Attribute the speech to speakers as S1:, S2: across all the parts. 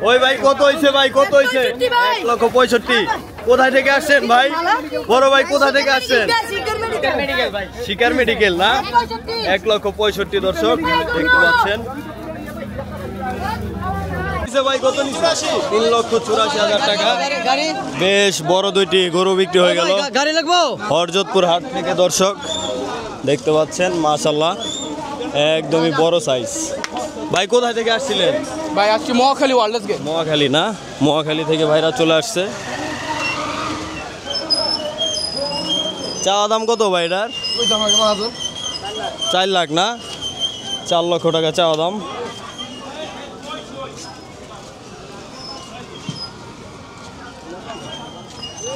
S1: ওই ভাই কত হইছে ভাই, কত হইছে? 1,65,000। কোথায় থেকে আসছেন ভাই? বড় ভাই কোথা থেকে আসছেন? শিকার মেডিকেল না? 1,65,000 দর্শক দেখতে পাচ্ছেন। ভাই কত নিচ্ছে? 3,84,000 টাকা। বেশ বড় দুইটি গরু বিক্রি হয়ে গেল হরজতপুর হাট থেকে দর্শক দেখতে পাচ্ছেন। মাশাআল্লাহ একদমই বড় সাইজ। ভাই কোথায় থেকে আসছিলেন?
S2: ভাই আজকে মহাখালী ওয়ার্ল্ড গেট।
S1: মহাখালী না? মহাখালী থেকে ভাইরা চলে আসছে। চাওয়া দাম কত ভাইটার? 4 লাখ না? 4 লক্ষ টাকা চাওয়া দাম।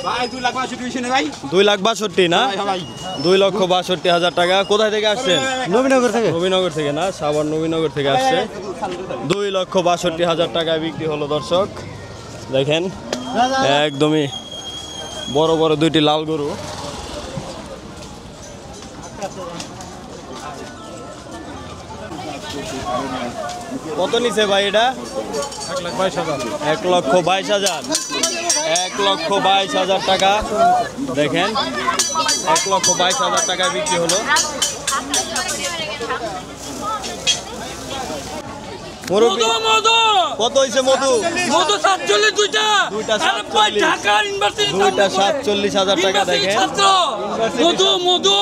S2: ভাই 2,62,000 ভাই।
S1: 2,62,000 না? 2,62,000 টাকা। কোথায় থেকে আসছেন?
S2: নবীনগর থেকে।
S1: নবীনগর থেকে না? সাভার নবীনগর থেকে আসছে। 2,62,000 টাকায় বিক্রি হলো দর্শক দেখেন। একদমই বড় বড় দুইটি লাল গরু। কত নিছে ভাই এটা? 1,22,000। 1,22,000 টাকা দেখেন। 1,22,000 টাকায় বিক্রি হলো। কত হয়েছে মধু?
S2: 47 দুইটা
S1: 47,000 টাকা দেখেন। মধু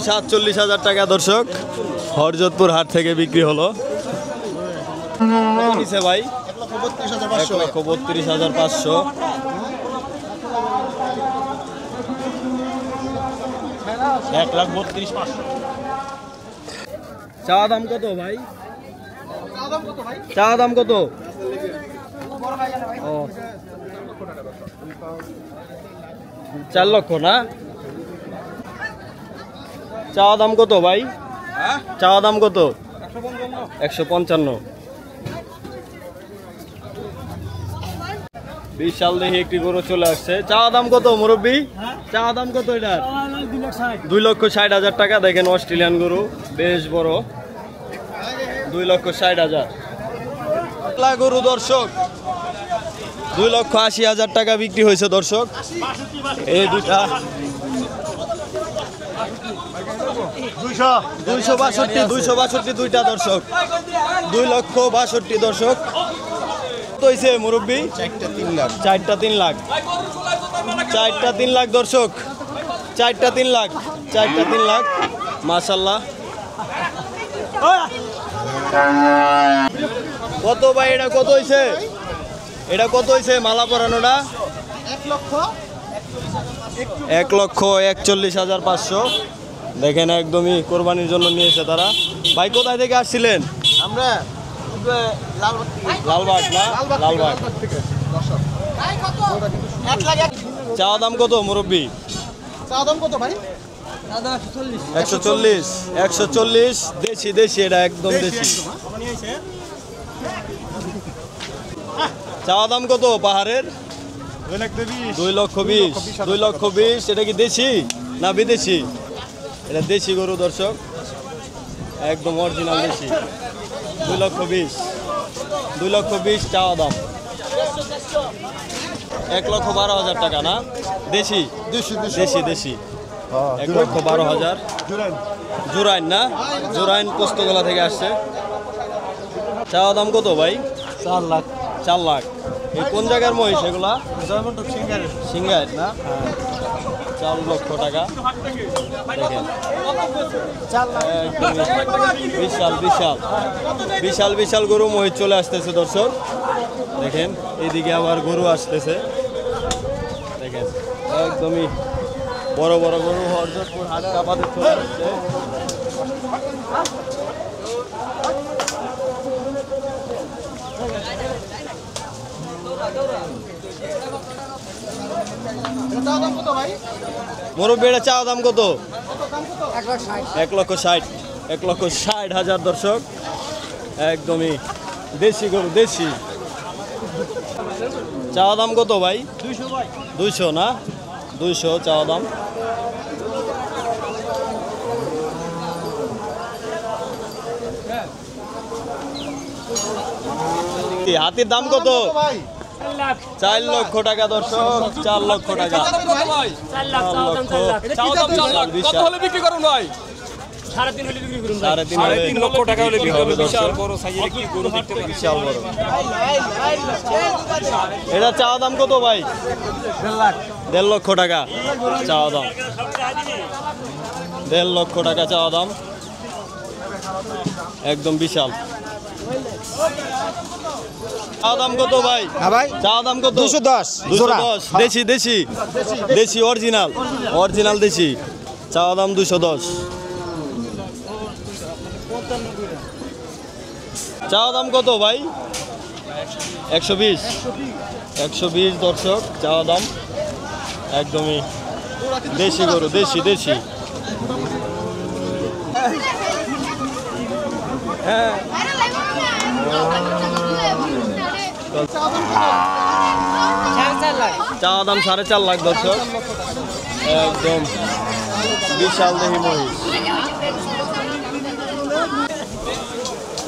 S1: 47,000 টাকা দর্শক হরজতপুর হাট থেকে বিক্রি হলো। নিচে ভাই 1,32,500। চাওয়া দাম কত ভাই? চাওয়া দাম কত? 4 লক্ষ না? চাওয়া দাম কত ভাই? চাওয়া দাম কত? 155। বিশাল দেখি একটি গরু চলে আসছে। চাওয়া দাম কত মুরব্বী? চাওয়া দাম কত এটার? 2,60,000 টাকা দেখেন। অস্ট্রেলিয়ান গরু বেশ বড়। 2,60,000 গরু দর্শক 2,80,000 টাকা বিক্রি হয়েছে দর্শক। এই দুটা 262 দুইটা দর্শক। 2,62,000 দর্শক। কত হয়েছে মুরব্বী? 4টা 3 লাখ। 4টা 3 লাখ। 4টা 3 লাখ দর্শক। 4টা 3 লাখ। 4টা 3 লাখ। মাশাআল্লাহ। কত ভাই এটা কত হয়েছে? এটা কত হয়েছে মালা পরানোটা? 1,41,500 দেখেন। একদমই কোরবানির জন্য নিয়েছে তারা। ভাই কোথায় থেকে আসছিলেন?
S3: আমরা
S1: লালবাগ না? লালবাগ। চাওয়া দাম কত মুরব্বী?
S3: চাওয়া দাম কত ভাই?
S1: 140। 140 দেশি। দেশি এটা একদম দেশি। চাওয়া দাম কত পাহাড়ের? 2,20,000। 2,20,000 এটা কি দেশি না বিদেশি? এটা দেশি গরু দর্শক একদম অরিজিনাল দেশি। 2,20,000। 2,20,000 চাওয়া দাম। 1,12,000 টাকা না? দেশি দেশি দেশি 1,12,000। জুরাইন না? জুরাইন পোস্তগোলা থেকে আসছে। চাওয়া দাম কত ভাই?
S3: 4 লাখ।
S1: 4 লাখ। এই কোন জায়গার মহিষ এগুলা? সিঙ্গার না? 4 লক্ষ টাকা দেখেন। বিশাল বিশাল বিশাল বিশাল গরু মহিষ চলে আসতেছে দর্শক দেখেন। এইদিকে আবার গরু আসতেছে দেখেন। একদমই বড় বড় গরু হরজতপুর হাট কাপাতে চলে আসছে। মুরব্বী এটা চাওয়া দাম কত? 1,60,000। 1,60,000 দর্শক একদমই দেশি গরু দেশি। চাওয়া দাম কত ভাই? 200 না? 200 চাওয়া দাম। হাতির দাম কত?
S3: ভাই
S1: 4 লক্ষ টাকা দর্শক, 4 লক্ষ টাকা।
S2: 4 লাখ চাও দাম 4 লাখ কত হলে বিক্রি করুন ভাই 3.5 হলে বিক্রি করুন
S1: 3.5
S2: লক্ষ টাকা হলে বিক্রি করবে বিশাল বড় সাইজের একটি গরু দেখতে পাচ্ছেন
S1: বিশাল বড়। এটা চাওয়া দাম কত ভাই? 1.5 লক্ষ টাকা চাওয়া দাম, 1.5 লক্ষ টাকা চাওয়া দাম, একদম বিশাল। চাওয়া দাম কত ভাই?
S3: হ্যাঁ ভাই
S1: চাওয়া দাম কত?
S3: 210
S1: 210 দেশি দেশি দেশি অরিজিনাল অরিজিনাল দেশি, চাওয়া দাম 210। চাওয়া দাম কত ভাই? 120 120 দর্শক চাওয়া দাম, একদমই দেশি গরু, দেশি দেশি। হ্যাঁ চাওয়া দাম 4.5 লাখ দর্শক, একদম বিশাল দেহি মহিষ।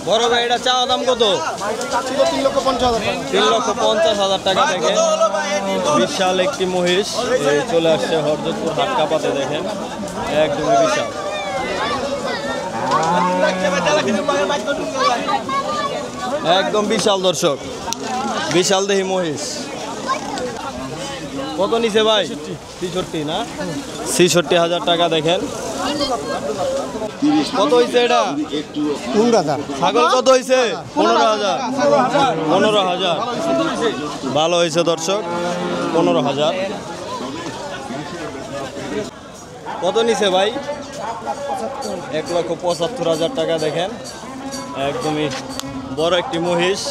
S1: বড় ভাই এটা চাওয়া দাম কত? 3,50,000 টাকা। দেখেন বিশাল একটি মহিষ এই চলে আসছে হরজতপুর হাট কাপাতে, দেখেন একদমই বিশাল। একদম বিশাল দর্শক, বিশাল দেহি মহিষ। কত নিছে ভাই? 63 না, 66,000 টাকা। দেখেন কত হয়েছে এটা? ছাগল কত হয়েছে? 15,000 15,000 ভালো হয়েছে দর্শক, 15,000। কত নিছে ভাই? 1,75,000 টাকা। দেখেন একদমই বড় একটি মহিষ।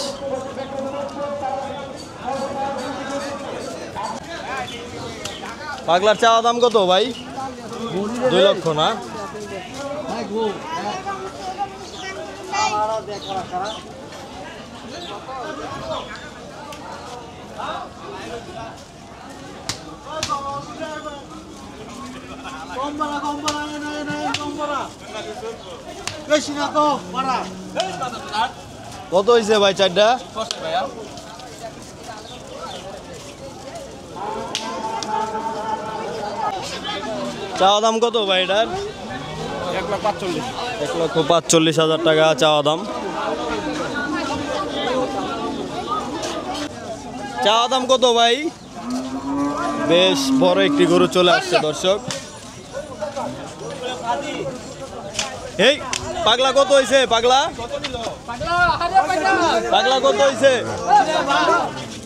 S1: পাগলার চাওয়া দাম কত ভাই? 2 লক্ষ না? কত হয়েছে ভাই চারটা? চাওয়া দাম কত ভাই এটার? 1,45,000 টাকা চাওয়া দাম। চাওয়া দাম কত ভাই? বেশ বড় একটি গরু চলে আসছে দর্শক। এই পাগলা কত হয়েছে? পাগলা পাগলা কত হয়েছে?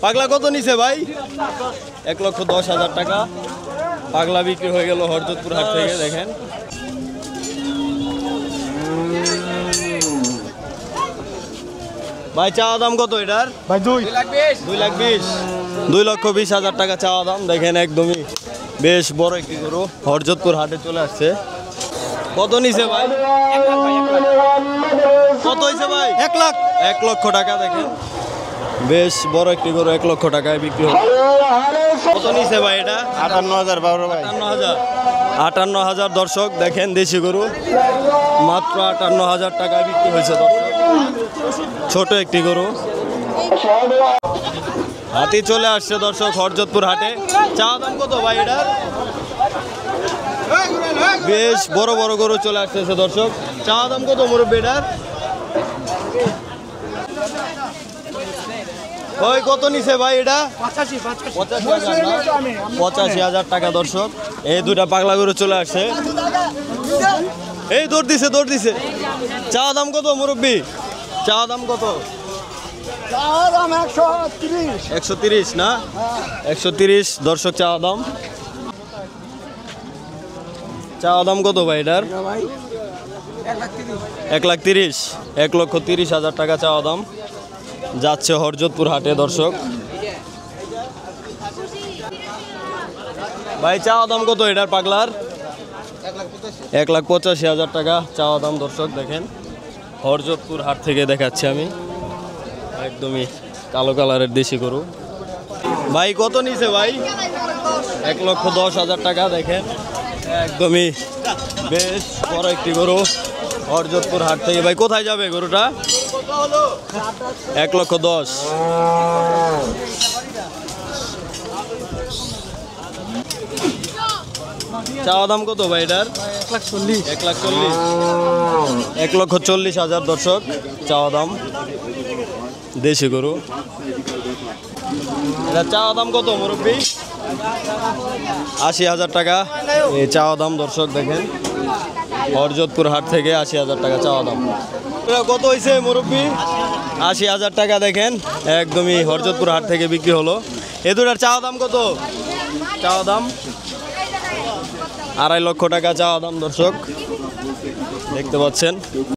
S1: পাগলা কত নিছে ভাই? 1,10,000 টাকা পাগলা বিক্রি হয়ে গেল হরজতপুর হাট থেকে। দেখেন ভাই চাওয়া দাম কত এটার?
S3: ভাই
S1: 2,20,000 টাকা চাওয়া দাম। দেখেন একদমই বেশ বড় একটি গরু হরজতপুর হাটে চলে আসছে। কত নিছে ভাই? কত হয়েছে ভাই?
S3: 1 লাখ
S1: 1 লক্ষ টাকা। দেখেন বেশ বড় একটি গরু 1 লক্ষ টাকায় বিক্রি হবে। কত নিছে ভাই এটা?
S3: 58,000 বাবু ভাই
S1: 58,000 দর্শক। দেখেন দেশি গরু মাত্র 58,000 টাকায় বিক্রি হয়েছে দর্শক, ছোট একটি গরু। হাতি চলে আসছে দর্শক হরজতপুর হাটে। চাওয়া দাম কত ভাই এটা? বেশ বড় বড় গরু চলে আসতেছে দর্শক। চাওয়া দাম কত মুরব্বি এটার? ওই কত নিছে ভাই এটা? 85,000 টাকা দর্শক। এই দুটা পাগলা গরু চলে আসছে। এই দৌড় দিছে দৌড় দিছে। চাওয়া দাম কত মুরব্বি? চাওয়া দাম কত? 130 না? 130 দর্শক চাওয়া দাম। চাওয়া দাম কত ভাই এটার? 1,30,000 1,30,000 টাকা চাওয়া দাম। যাচ্ছে হরজতপুর হাটে দর্শক। ভাই চাওয়া দাম কত এটার পাগলার? 1,85,000 টাকা চাওয়া দাম দর্শক। দেখেন হরজতপুর হাট থেকে দেখাচ্ছি আমি, একদমই কালো কালারের দেশি গরু। ভাই কত নিছে ভাই? 1,10,000 টাকা। দেখেন একদমই বেশ বড় একটি গরু হরজতপুর হাট থেকে। ভাই কোথায় যাবে গরুটা? 1,10,000। চাওয়া দাম কত ভাই এটার?
S3: 1,40,000।
S1: 1,40,000। 1,40,000 দর্শক চাওয়া দাম। দেশি গরু। এটা চাওয়া দাম কত মুরব্বী? 80,000 টাকা এই চাওয়া দাম দর্শক দেখেন। হরজতপুর হাট থেকে 80,000 টাকা চাওয়া দাম। এটা কত হয়েছে মুরব্বী? 80,000 টাকা দেখেন একদমই হরজতপুর হাট থেকে বিক্রি হলো। এ দুটার চাওয়া দাম কত? চাওয়া দাম 2.5 লক্ষ টাকা চাওয়া দাম দর্শক দেখতে পাচ্ছেন।